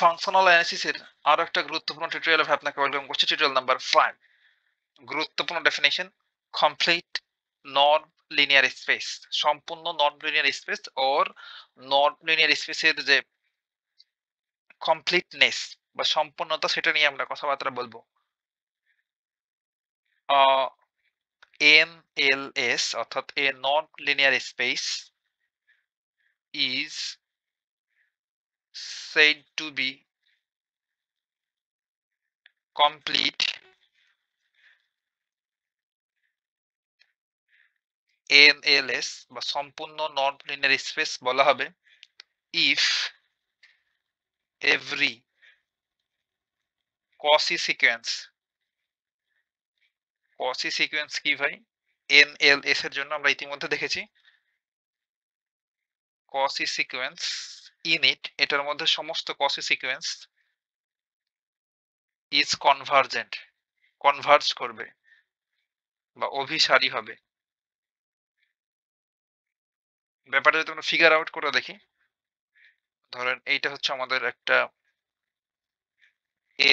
Functional অ্যানালিসিসের আরো একটা গুরুত্বপূর্ণ টিউটোরিয়ালে আপনাকে ওয়েলকাম করছি। টিউটোরিয়াল নাম্বার 5, গুরুত্বপূর্ণ ডেফিনিশন, কমপ্লিট নন লিনিয়ার স্পেস। সম্পূর্ণ নন লিনিয়ার স্পেস ওর নন লিনিয়ার স্পেসের যে কমপ্লিটনেস বা সম্পূর্ণতা, সেটা নিয়ে আমরা কথাবার্তা বলবো। NLS অর্থাৎ a non linear space is said to be complete NLS বা সম্পূর্ণ নন লিনিয়ার স্পেস বলা হবে if every Cauchy সিকোয়েন্স কি ভাই? NLS এর জন্য আমরা ইতিমধ্যে দেখেছি Cauchy সিকোয়েন্স ইনইট, এটার মধ্যে সমস্ত Cauchy sequence is convergent, converge করবে বা অভিসারী হবে। ব্যাপারটা যদি আমরা ফিগার আউট করে দেখি, ধরেন এইটা হচ্ছে আমাদের একটা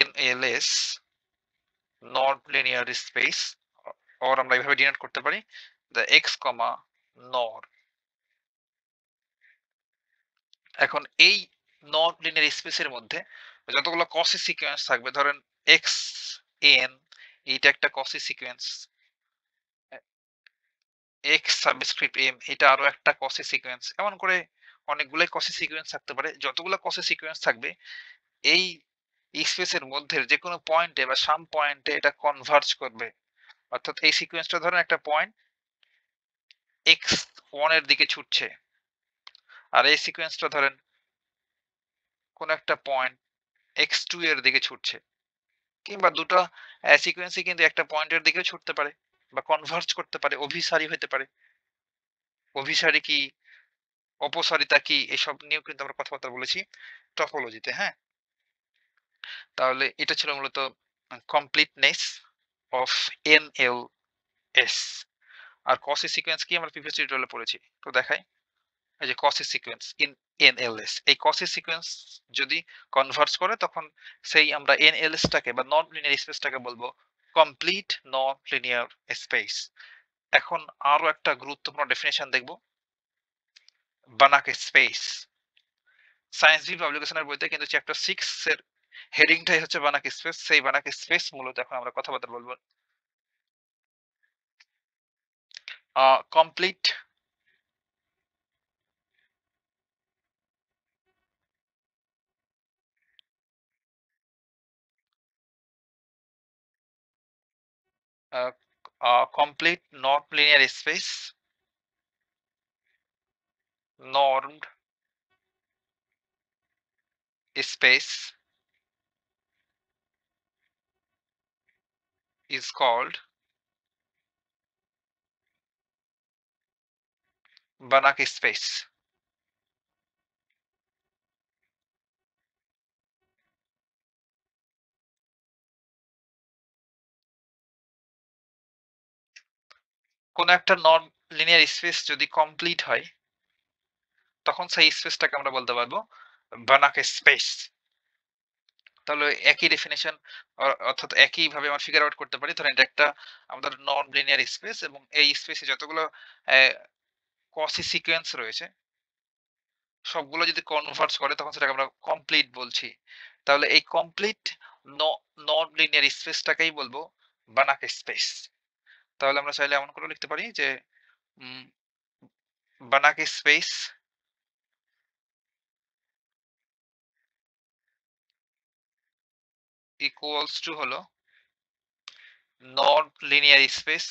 NLS not linear space, or আমরা এইভাবে ডিনোট করতে পারি দ্য এক্স কমা নর। এখন এই নন লিনিয়ার স্পেসের মধ্যে যতগুলো Cauchy সিকোয়েন্স থাকবে, ধরেন এক্স এন, এইটা একটা Cauchy sequence, x subscript m, এটা আরো একটা Cauchy সিকোয়েন্স, এমন করে অনেকগুলাই Cauchy সিকোয়েন্স থাকতে পারে। যতগুলো Cauchy সিকোয়েন্স থাকবে এই স্পেসের মধ্যে যে কোনো পয়েন্টে বা সাম পয়েন্টে এটা কনভার্জ করবে। অর্থাৎ এই সিকোয়েন্সটা ধরেন একটা পয়েন্ট এক্স ওয়ান এর দিকে ছুটছে, আর এই সিকোয়েন্সটা ধরেন কোন একটা পয়েন্ট এক্স টু এর দিকে ছুটছে, কিংবা দুটো সিকোয়েন্সই কিন্তু একটা পয়েন্টের দিকেও ছুটতে পারে বা কনভার্জ করতে পারে, অভিসারী হতে পারে। অভিসারী কি, অপসারিতা কি, এসব নিয়েও কিন্তু আমরা কথাবার্তা বলেছি টপোলজিতে। হ্যাঁ, তাহলে এটা ছিল মূলত কমপ্লিটনেস অফ NLS। আর Cauchy সিকোয়েন্স কি আমরা প্রিভিয়াস টিউটোরিয়ালে পড়েছি, তো দেখাই। এই যে Cauchy সিকোয়েন্স ইন NLS, এই Cauchy সিকোয়েন্স যদি কনভার্জ করে তখন সেই আমরা NLS টাকে বা নন লিনিয়ার স্পেসটাকে বলবো কমপ্লিট নন লিনিয়ার স্পেস। এখন আরো একটা গুরুত্বপূর্ণ ডেফিনেশন দেখব, বানাক স্পেস। সায়েন্স ভি পাবলিকেশনের বইতে কিন্তু চ্যাপ্টার 6 এর হেডিংটাই হচ্ছে বানাক স্পেস। সেই বানাক স্পেস মূলত এখন আমরা কথাবার্তা বলবো। Complete complete non-linear space normed space is called Banach space. কোন একটা নন লিনিয়ার স্পেস যদি কমপ্লিট হয় তখন সেই স্পেসটাকে আমরা বলতে পারবো বানাক স্পেস। তাহলে একই ডেফিনেশন, অর্থাৎ একই ভাবে আমরা ফিগার আউট করতে পারি। ধরেন এটা একটা আমাদের নন লিনিয়ার স্পেস এবং এই স্পেসে যতগুলো Cauchy সিকোয়েন্স রয়েছে সবগুলো যদি কনভার্জ করে তখন সেটাকে আমরা কমপ্লিট বলছি। তাহলে এই কমপ্লিট নন লিনিয়ার স্পেসটাকেই বলবো বানাক স্পেস। তাহলে আমরা চাইলে এমন করে লিখতে পারি যে বানাক স্পেস ইকুয়ালস টু হলো নন লিনিয়ার স্পেস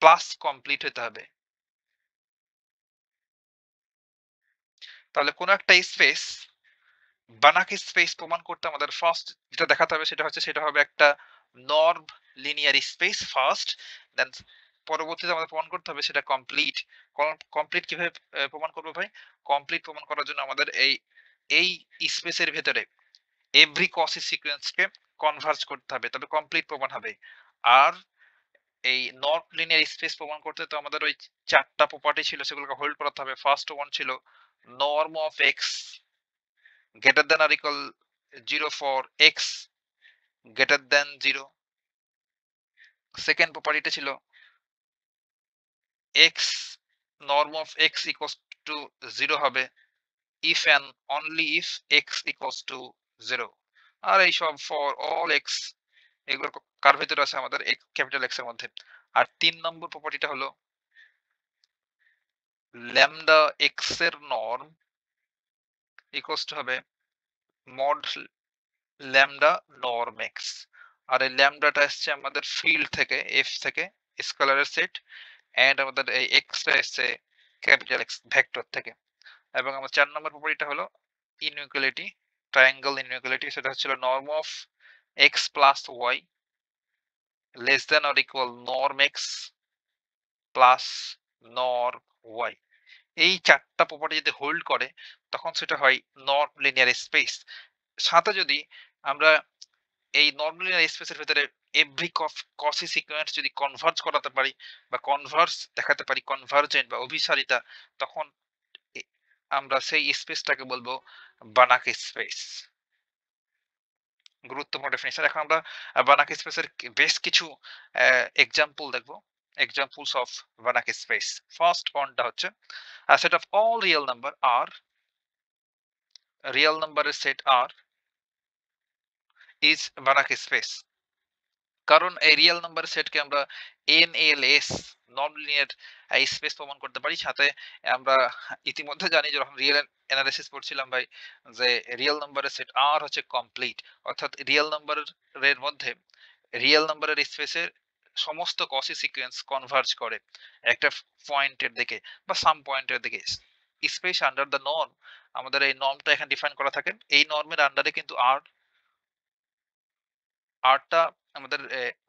প্লাস কমপ্লিট হতে হবে। তাহলে কোন একটা স্পেস বানাক স্পেস প্রমাণ করতে আমাদের ফার্স্ট যেটা দেখাতে হবে সেটা হবে একটা নর্ম লিনিয়ার স্পেস ফার্স্ট, দেন পরবর্তীতে আমাদের প্রমাণ করতে হবে সেটা কমপ্লিট। কমপ্লিট কিভাবে প্রমাণ করবো ভাই? কমপ্লিট প্রমাণ করার জন্য আমাদের এই স্পেসের ভেতরে এভরি Cauchy সিকোয়েন্সকে কনভার্জ করতে হবে, তবে কমপ্লিট প্রমাণ হবে। আর এই নট লিনিয়ার স্পেস প্রমাণ করতে তো আমাদের ওই চারটা প্রপার্টি ছিল, সেগুলোকে হোল্ড করাতে হবে। ফার্স্ট ওয়ান ছিল norm of x greater than or equal 0 for x greater than 0। Second প্রপার্টিটা ছিল x norm of x equals to 0 হবে if and only if x equals to 0। আর এই সব for all x এগুলো কার ভেতরে আছে আমাদের ক্যাপিটাল x এর মধ্যে। আর 3 নম্বর প্রপার্টিটা হলো ল্যামডা x এর নরম ইকুয়ালস টু হবে মড ল্যামডা নরম x। আর এই ল্যামডাটা আসছে আমাদের ফিল্ড থেকে f থেকে স্কেলারের সেট, এন্ড আমাদের এই x টা আসছে ক্যাপিটাল X ভেক্টর থেকে। এবং আমার 4 নম্বর প্রপার্টিটা হলো ইনইকুয়ালিটি, ট্রায়াঙ্গেল ইনইকুয়ালিটি, সেটা হচ্ছিল নরম of x plus y less than or equal নরম x প্লাস নরম y। এই 4টা প্রপার্টি যদি হোল্ড করে তখন সেটা হয় নন লিনিয়ার স্পেস। সাথে যদি আমরা এই নন লিনিয়ার স্পেসের ভিতরে এভরি কসি সিকোয়েন্স যদি কনভার্জ করাতে পারি বা কনভার্স দেখাতে পারি, কনভার্জেন্ট বা অভিসারিতা, তখন আমরা সেই স্পেসটাকে বলবো বানাক স্পেস। গুরুত্বপূর্ণ ডেফিনিশন। এখন আমরা বানাক স্পেসের বেশ কিছু এক্সাম্পল দেখবো, এক্সাম্পলস অফ বানাক স্পেস। ফার্স্ট ওয়ানটা হচ্ছে a set of all real number r, real number set r is Banach space। কারণ এই রিয়েল নাম্বার সেটকে আমরা NLS নন লিনিয়ার স্পেস প্রমাণ করতে পারি। সাথে আমরা ইতিমধ্যে জানি যখন রিয়েল অ্যানালিসিস পড়ছিলাম ভাই, যে রিয়েল নাম্বারের সেট আর হচ্ছে কমপ্লিট, অর্থাৎ রিয়েল নাম্বারের মধ্যে রিয়েল নাম্বারের স্পেসের সমস্ত কসি সিকোয়েন্স কনভার্জ করে একটা পয়েন্টের দিকে বা সাম পয়েন্টের দিকে। স্পেস আন্ডার দ্য নর্ম, আমাদের এই নর্মটা এখানে ডিফাইন করা থাকে। এই নর্মের আন্ডারে কিন্তু আরটা আমাদের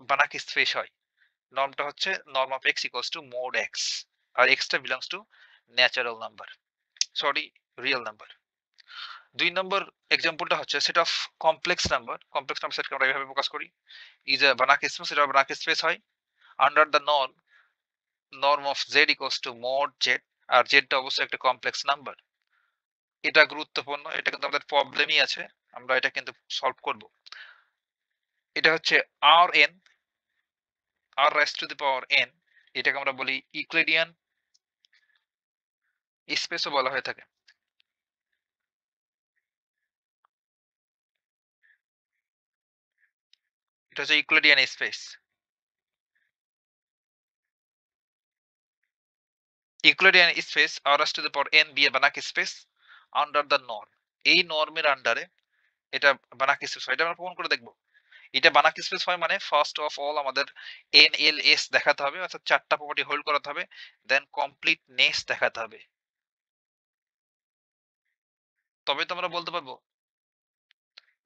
বানাক স্পেস হয়। নর্মটা হচ্ছে norm of x equals to mod x, আর x টা belongs to natural number, sorry real number. 2 number এক্সাম্পলটা হচ্ছে set of complex number. Complex number সেটকে আমরা এইভাবে প্রকাশ করি, ইজ এ বানাক স্পেস, এটা বানাক স্পেস হয় under the norm of z equals to mod z, আর z টা অবশ্যই একটা কমপ্লেক্স নাম্বার। এটা গুরুত্বপূর্ণ, এটা কিন্তু আমাদের প্রবলেমই আছে, আমরা এটা কিন্তু সলভ করব। এটা হচ্ছে Rn, r raised to the power n, এটাকে আমরা বলি ইউক্লিডিয়ান স্পেসও বলা হয়ে থাকে। এটা হচ্ছে Euclidean space. Euclidean space r raised to the power n be a Banach space under the norm। এই নর্মের আন্ডারে এটা বানাক স্পেস হয়। এটা আমরা প্রমাণ করে দেখব। এটা বানাক স্পেস হয় মানে ফার্স্ট অফ অল আমাদের NLS দেখাতে হবে, অর্থাৎ 4টা প্রপার্টি হোল্ড করাতে হবে, দেন কমপ্লিটনেস দেখাতে হবে, তবে তো আমরা বলতে পারবো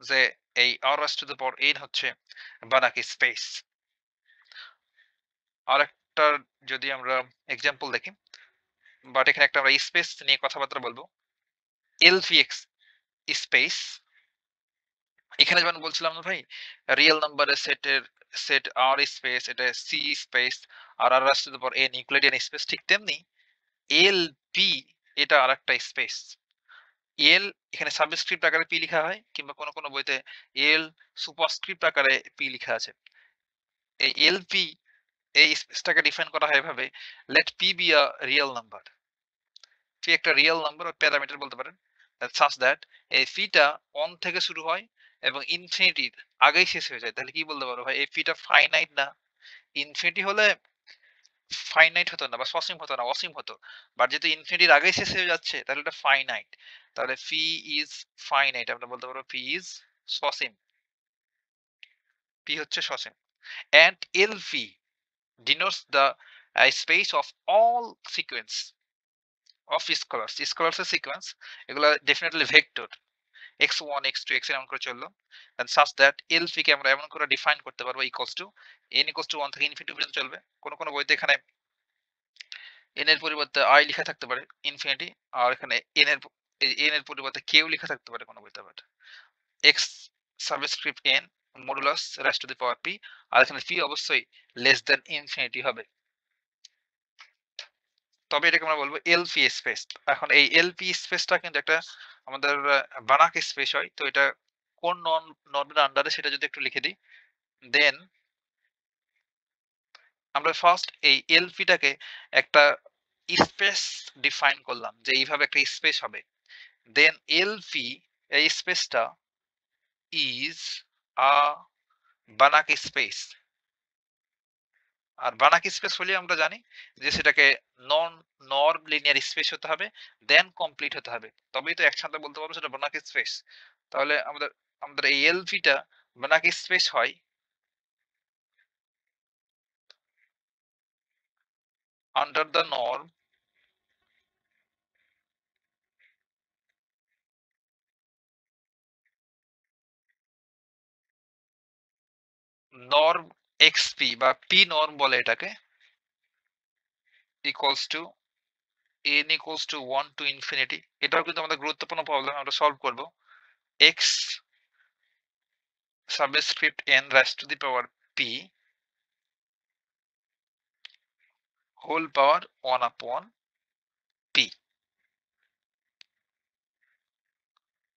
যে এই r raised to the power n হচ্ছে বানাক স্পেস। আরেকটা যদি আমরা এক্সাম্পল দেখি, বাট এখানে একটা আমরা স্পেস নিয়ে কথাবার্তা বলবো, LVX স্পেস। এখানে যেমন বলছিলাম না ভাই, রিয়েল নাম্বারের সেট আর স্পেস, এটা সি স্পেস, আর R raised to the power n Euclidean space, ঠিক তেমনি এল পি এটা আরেকটা স্পেস। এল এখানে সাবস্ক্রিপ্ট আকারে পি লেখা হয়, কিংবা কোন কোন বইতে এল সুপারস্ক্রিপ্ট আকারে পি লেখা আছে। এই এল পি এই স্পেসটাকে ডিফাইন করা হয় এভাবে, let p be a real number. P একটা রিয়েল নাম্বার বা প্যারামিটার বলতে পারেন, সাচ দ্যাট এই পিটা 1 থেকে শুরু হয় এবং ইনফিনিটির আগেই শেষ হয়ে যায়। তাহলে কি বলতে পারো ভাই, এই পিটা ফাইনাইট না? ইনফিনিটি হলে ফাইনাইট হতো না বা সসীম হতো না, অসীম হতো। বাট যেহেতু ইনফিনিটির আগেই শেষ হয়ে যাচ্ছে তাহলে এটা ফাইনাইট। তাহলে পি ইজ ফাইনাইট, আমরা বলতে পারবো পি ইজ সসীম, পি হচ্ছে সসীম। And l p denotes the space of all sequence of scalars। Scalars এর সিকোয়েন্স এগুলো definitely vector, x1 x2 x এমন করে চললো, and such that LP কে আমরা এমন করে ডিফাইন করতে পারবো equals to n equals to 1 থেকে ইনফিনিটি পর্যন্ত চলবে। কোন কোন বইতে এখানে n এর পরিবর্তে i লেখা থাকতে পারে ইনফিনিটি, আর এখানে n এর পরিবর্তে q লেখা থাকতে পারে কোন বইতে, but x subscript n modulus rise to the power p, আর এখানে p অবশ্যই লেস দেন ইনফিনিটি হবে, তবে এটাকে আমরা বলবো এলপি স্পেস। এখন এই এলপি স্পেসটা কিন্তু একটা আমাদের বানাক স্পেস হয়, তো এটা কোন নর্মের আন্ডারে সেটা যদি একটু লিখে দিই, দেন আমরা ফার্স্ট এই এলপিটাকে একটা স্পেস ডিফাইন করলাম যে এইভাবে একটা স্পেস হবে। দেন এলপি এই স্পেসটা ইজ আ বানাক স্পেস। আর বানাক স্পেস হলে আমরা জানি যে সেটাকে নন নর্ম লিনিয়ার স্পেস হতে হবে, দেন কমপ্লিট হতে হবে। তবেই তো একসাথে বলতে পারবো সেটা বানাক স্পেস। তাহলে আমাদের আমাদের এই এলপিটা বানাক স্পেস হয় আন্ডার দ্য নর্ম এক্সপি বা পি নর্ম বলে এটাকে, equals to n equals to 1 to infinity। এটাও কিন্তু আমাদের গুরুত্বপূর্ণ প্রবলেম, আমরা সলভ করব। x subscript n raise to the power p whole power 1 upon p।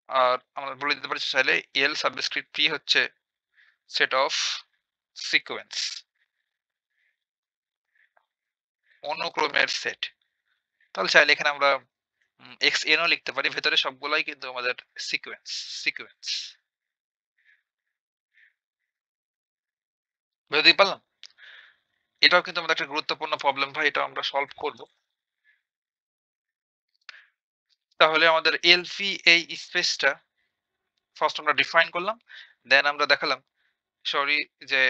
আর আমরা বলে দিতে পারি চাইলে l সাবস্ক্রিপ্ট p হচ্ছে সেট অফ সিকোয়েন্স, অনুক্রমের সেট। তাহলে চাইলে এখানে আমরা xn ও লিখতে পারি, ভেতরে সবগুলাই কিন্তু আমাদের সিকোয়েন্স সিকোয়েন্স। বুঝতেই পারলাম? এটাও কিন্তু আমাদের একটা গুরুত্বপূর্ণ প্রবলেম ভাই, এটা আমরা সলভ করব। তাহলে আমাদের এলপি এই স্পেসটা ফার্স্ট আমরা ডিফাইন করলাম, দেন আমরা দেখালাম সরি যে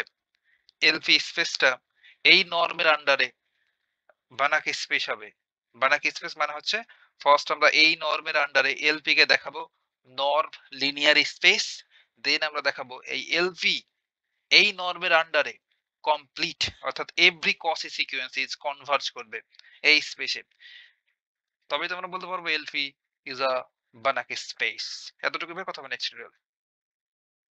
এলপি স্পেসটা এই নরমের আন্ডারে বানাক স্পেস হবে। বানাক স্পেস মানে হচ্ছে ফার্স্ট আমরা এই নরমের আন্ডারে এলপি কে দেখাবো নর্ম লিনিয়ার স্পেস, দেন আমরা দেখাবো এই এলপি এই নরমের আন্ডারে কমপ্লিট, অর্থাৎ এভরি কসি সিকোয়েন্স ইজ কনভার্জ করবে এই স্পেসে। তবেই তো আমরা বলতে পারবো LP is a Banach space. এতটুকু কথা নেক্সট